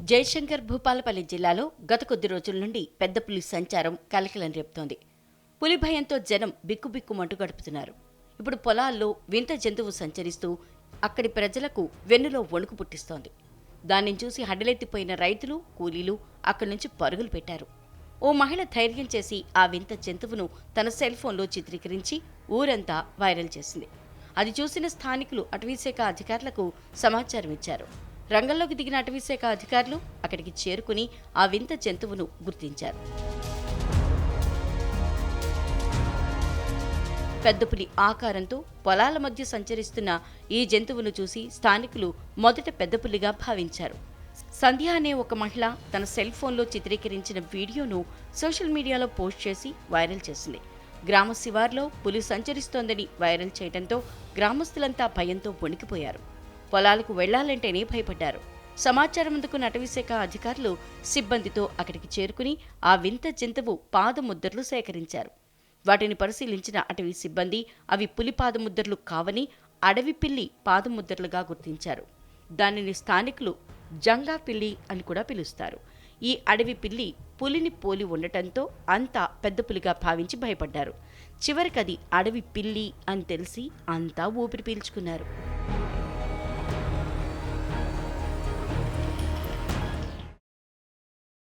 జయశంకర్ భూపాలపల్లి జిల్లాలో గత కొద్ది రోజుల నుండి పెద్ద పులి సంచారం కలకలం రేపుతోంది. పులి భయంతో జనం బిక్కుబిక్కుమంటూ గడుపుతున్నారు. ఇప్పుడు పొలాల్లో వింత జంతువు సంచరిస్తూ అక్కడి ప్రజలకు వెన్నులో వణుకు పుట్టిస్తోంది. దానిని చూసి హడలెత్తిపోయిన రైతులు, కూలీలు అక్కడి నుంచి పరుగులు పెట్టారు. ఓ మహిళ ధైర్యం చేసి ఆ వింత జంతువును తన సెల్ ఫోన్లో చిత్రీకరించి ఊరంతా వైరల్ చేసింది. అది చూసిన స్థానికులు అటవీశాఖ అధికారులకు సమాచారం ఇచ్చారు. రంగంలోకి దిగిన అటవీశాఖ అధికారులు అక్కడికి చేరుకుని ఆ వింత జంతువును గుర్తించారు. పెద్దపులి ఆకారంతో పొలాల మధ్య సంచరిస్తున్న ఈ జంతువును చూసి స్థానికులు మొదట పెద్దపులిగా భావించారు. సంధ్య అనే ఒక మహిళ తన సెల్ ఫోన్లో చిత్రీకరించిన వీడియోను సోషల్ మీడియాలో పోస్ట్ చేసి వైరల్ చేసింది. గ్రామ శివార్లో పులి సంచరిస్తోందని వైరల్ చేయడంతో గ్రామస్తులంతా భయంతో వణికిపోయారు. పొలాలకు వెళ్లాలంటేనే భయపడ్డారు. సమాచారం అందుకున్న అటవీశాఖ అధికారులు సిబ్బందితో అక్కడికి చేరుకుని ఆ వింత జంతువు పాదముద్రలు సేకరించారు. వాటిని పరిశీలించిన అటవీ సిబ్బంది అవి పులి పాదముద్రలు కావని అడవి పిల్లి పాదముద్రలుగా గుర్తించారు. దానిని స్థానికులు జంగా పిల్లి అని కూడా పిలుస్తారు. ఈ అడవి పిల్లి పులిని పోలి ఉండటంతో అంతా పెద్ద పులిగా భావించి భయపడ్డారు. చివరికది అడవి పిల్లి అని తెలిసి అంతా ఊపిరి పీల్చుకున్నారు.